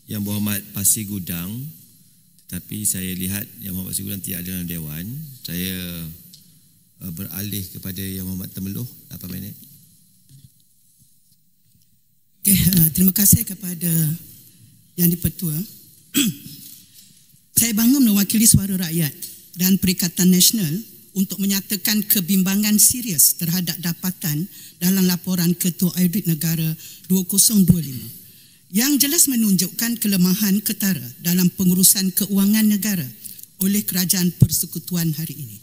Yang Berhormat Pasir Gudang, tetapi saya lihat Yang Berhormat Pasir Gudang tidak ada dalam Dewan. Saya beralih kepada Yang Berhormat Temeloh, 8 minit. Terima kasih kepada Yang di-Pertua. Saya bangga mewakili suara rakyat dan Perikatan Nasional untuk menyatakan kebimbangan serius terhadap dapatan dalam laporan Ketua Audit Negara 2025 yang jelas menunjukkan kelemahan ketara dalam pengurusan keuangan negara oleh Kerajaan Persekutuan hari ini.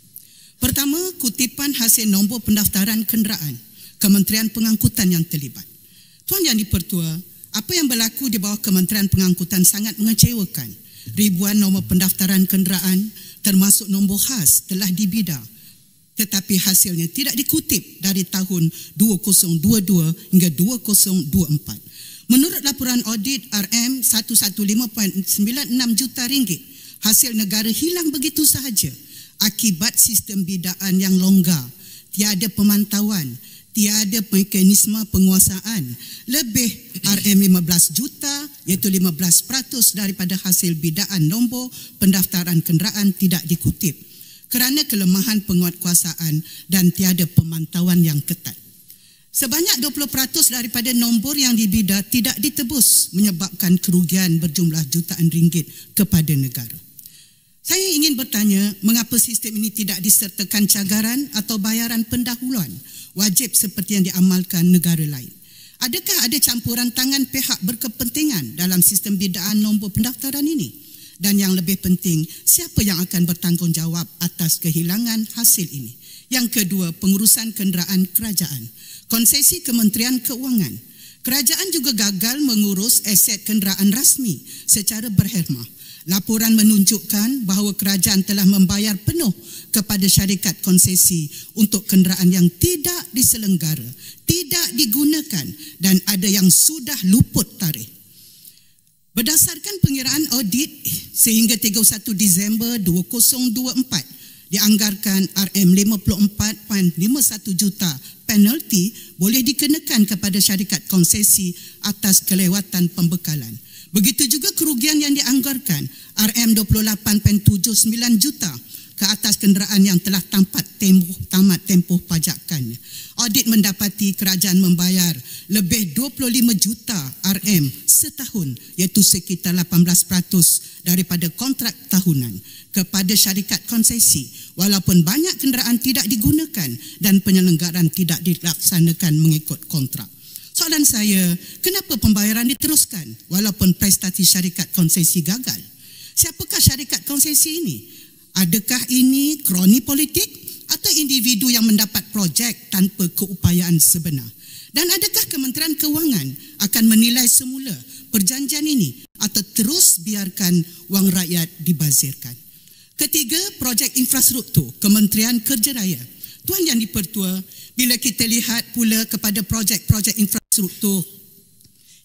Pertama, kutipan hasil nombor pendaftaran kenderaan Kementerian Pengangkutan yang terlibat. Tuan Yang di-Pertua, apa yang berlaku di bawah Kementerian Pengangkutan sangat mengecewakan. Ribuan nombor pendaftaran kenderaan termasuk nombor khas telah dibidar, tetapi hasilnya tidak dikutip dari tahun 2022 hingga 2024. Menurut laporan audit RM 115.96 juta ringgit, hasil negara hilang begitu sahaja akibat sistem bidaan yang longgar, tiada pemantauan, tiada mekanisme penguasaan. Lebih RM 15 juta iaitu 15% daripada hasil bidaan nombor pendaftaran kenderaan tidak dikutip kerana kelemahan penguatkuasaan dan tiada pemantauan yang ketat. Sebanyak 20% daripada nombor yang dibidar tidak ditebus, menyebabkan kerugian berjumlah jutaan ringgit kepada negara. Saya ingin bertanya, mengapa sistem ini tidak disertakan cagaran atau bayaran pendahuluan wajib seperti yang diamalkan negara lain? Adakah ada campuran tangan pihak berkepentingan dalam sistem bidaan nombor pendaftaran ini? Dan yang lebih penting, siapa yang akan bertanggungjawab atas kehilangan hasil ini? Yang kedua, pengurusan kenderaan kerajaan. Konsesi Kementerian Keuangan. Kerajaan juga gagal mengurus aset kenderaan rasmi secara berhemah. Laporan menunjukkan bahawa kerajaan telah membayar penuh kepada syarikat konsesi untuk kenderaan yang tidak diselenggara, tidak digunakan dan ada yang sudah luput tarikh. Berdasarkan pengiraan audit sehingga 31 Disember 2024, dianggarkan RM54.51 juta penalti boleh dikenakan kepada syarikat konsesi atas kelewatan pembekalan. Begitu juga kerugian yang dianggarkan RM28.79 juta ke atas kenderaan yang telah tamat tempoh pajakannya. Audit mendapati kerajaan membayar lebih 25 juta RM setahun, iaitu sekitar 18% daripada kontrak tahunan kepada syarikat konsesi, walaupun banyak kenderaan tidak digunakan dan penyelenggaraan tidak dilaksanakan mengikut kontrak. Soalan saya, kenapa pembayaran diteruskan walaupun prestasi syarikat konsesi gagal? Siapakah syarikat konsesi ini? Adakah ini kroni politik atau individu yang mendapat projek tanpa keupayaan sebenar? Dan adakah Kementerian Keuangan akan menilai semula perjanjian ini atau terus biarkan wang rakyat dibazirkan? Ketiga, projek infrastruktur Kementerian Kerja Raya. Tuan Yang di-Pertua, bila kita lihat pula kepada projek-projek infrastruktur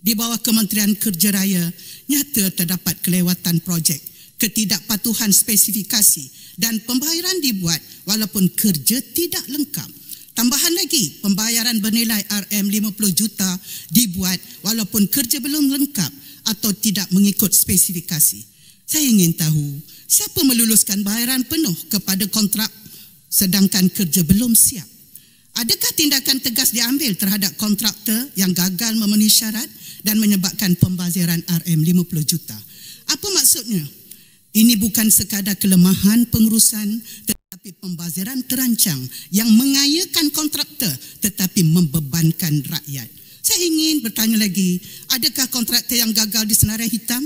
di bawah Kementerian Kerja Raya, nyata terdapat kelewatan projek, ketidakpatuhan spesifikasi dan pembayaran dibuat walaupun kerja tidak lengkap. Tambahan lagi, pembayaran bernilai RM50 juta dibuat walaupun kerja belum lengkap atau tidak mengikut spesifikasi. Saya ingin tahu, siapa meluluskan bayaran penuh kepada kontrak sedangkan kerja belum siap? Adakah tindakan tegas diambil terhadap kontraktor yang gagal memenuhi syarat dan menyebabkan pembaziran RM50 juta? Apa maksudnya? Ini bukan sekadar kelemahan pengurusan tetapi pembaziran terancang yang mengayakan kontraktor tetapi membebankan rakyat. Saya ingin bertanya lagi, adakah kontraktor yang gagal di senarai hitam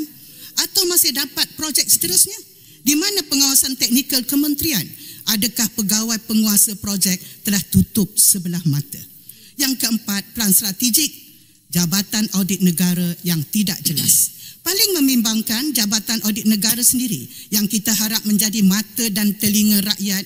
atau masih dapat projek seterusnya? Di mana pengawasan teknikal kementerian? Adakah pegawai penguasa projek telah tutup sebelah mata? Yang keempat, pelan strategik Jabatan Audit Negara yang tidak jelas. Paling membimbangkan Jabatan Audit Negara sendiri yang kita harap menjadi mata dan telinga rakyat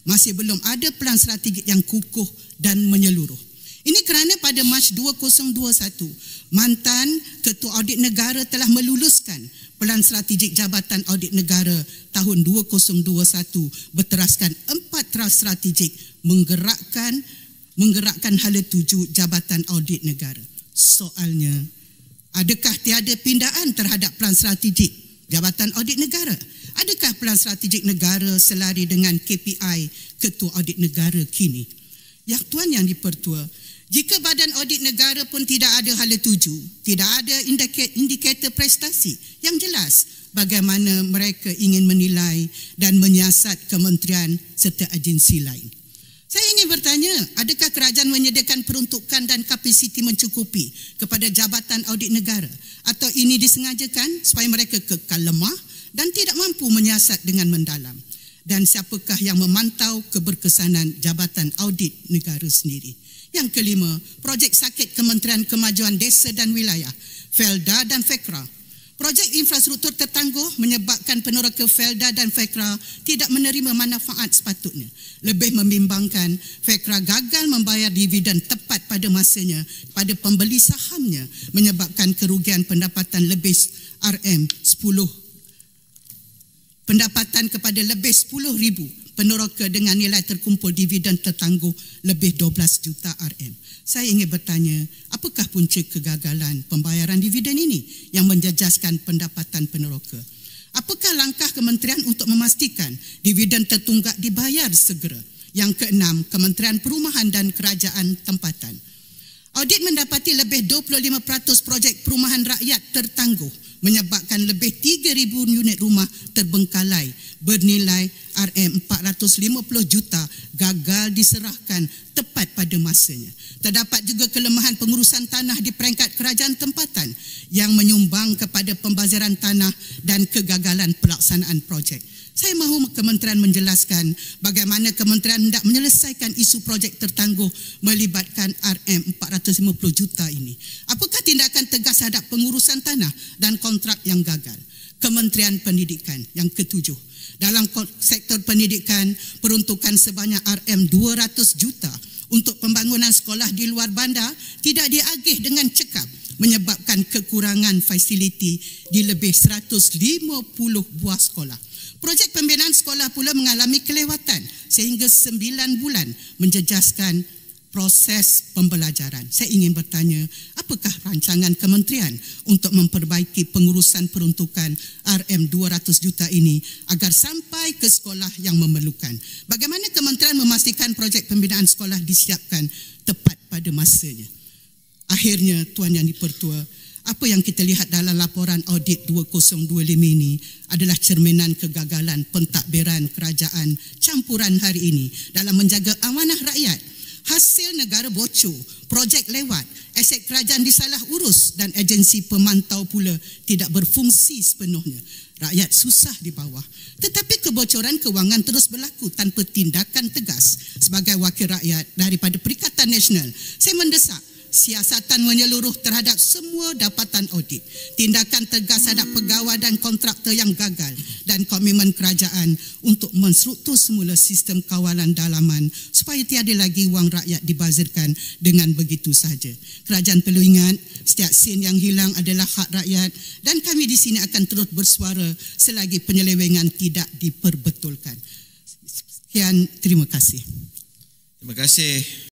masih belum ada pelan strategik yang kukuh dan menyeluruh. Ini kerana pada Mac 2021, mantan Ketua Audit Negara telah meluluskan pelan strategik Jabatan Audit Negara tahun 2021 berteraskan 4 teras strategik menggerakkan hala tuju Jabatan Audit Negara. Soalnya, Adakah tiada pindaan terhadap pelan strategik Jabatan Audit Negara? Adakah pelan strategik negara selari dengan KPI Ketua Audit Negara kini? Yang Tuan Yang di-Pertua, jika Badan Audit Negara pun tidak ada hala tuju, tidak ada indikator prestasi yang jelas, bagaimana mereka ingin menilai dan menyiasat kementerian serta agensi lain? Saya ingin bertanya, adakah kerajaan menyediakan peruntukan dan kapasiti mencukupi kepada Jabatan Audit Negara? Atau ini disengajakan supaya mereka kekal lemah dan tidak mampu menyiasat dengan mendalam? Dan siapakah yang memantau keberkesanan Jabatan Audit Negara sendiri? Yang kelima, projek sakit Kementerian Kemajuan Desa dan Wilayah, Felda dan Fekra. Projek infrastruktur tertangguh menyebabkan peneroka Felda dan Fekra tidak menerima manfaat sepatutnya. Lebih membimbangkan, Fekra gagal membayar dividen tepat pada masanya pada pembeli sahamnya, menyebabkan kerugian pendapatan lebih pendapatan kepada lebih 10,000 peneroka dengan nilai terkumpul dividen tertangguh lebih 12 juta RM. Saya ingin bertanya, apakah punca kegagalan pembayaran dividen ini yang menjejaskan pendapatan peneroka? Apakah langkah kementerian untuk memastikan dividen tertunggak dibayar segera? Yang keenam, Kementerian Perumahan dan Kerajaan Tempatan. Audit mendapati lebih 25% projek perumahan rakyat tertangguh, menyebabkan lebih 3,000 unit rumah terbengkalai bernilai RM450 juta gagal diserahkan tepat pada masanya. Terdapat juga kelemahan pengurusan tanah di peringkat kerajaan tempatan yang menyumbang kepada pembaziran tanah dan kegagalan pelaksanaan projek. Saya mahu kementerian menjelaskan bagaimana kementerian hendak menyelesaikan isu projek tertangguh melibatkan RM450 juta ini. Apakah tindakan tegas terhadap pengurusan tanah dan kontrak yang gagal? Kementerian Pendidikan yang ketujuh. Dalam sektor pendidikan, peruntukan sebanyak RM200 juta untuk pembangunan sekolah di luar bandar tidak diagih dengan cekap, menyebabkan kekurangan fasiliti di lebih 150 buah sekolah. Projek pembinaan sekolah pula mengalami kelewatan sehingga 9 bulan menjejaskan proses pembelajaran. Saya ingin bertanya, apakah rancangan kementerian untuk memperbaiki pengurusan peruntukan RM200 juta ini agar sampai ke sekolah yang memerlukan? Bagaimana kementerian memastikan projek pembinaan sekolah disiapkan tepat pada masanya? Akhirnya, Tuan Yang di-Pertua, apa yang kita lihat dalam laporan audit 2025 ini adalah cerminan kegagalan pentadbiran kerajaan campuran hari ini dalam menjaga amanah rakyat. Hasil negara bocor, projek lewat, aset kerajaan disalah urus dan agensi pemantau pula tidak berfungsi sepenuhnya. Rakyat susah di bawah. Tetapi kebocoran kewangan terus berlaku tanpa tindakan tegas. Sebagai wakil rakyat daripada Perikatan Nasional, saya mendesak siasatan menyeluruh terhadap semua dapatan audit, tindakan tegas terhadap pegawai dan kontraktor yang gagal dan komitmen kerajaan untuk menstruktur semula sistem kawalan dalaman supaya tiada lagi wang rakyat dibazirkan dengan begitu saja. Kerajaan perlu ingat, setiap sen yang hilang adalah hak rakyat dan kami di sini akan terus bersuara selagi penyelewengan tidak diperbetulkan. Sekian, terima kasih. Terima kasih.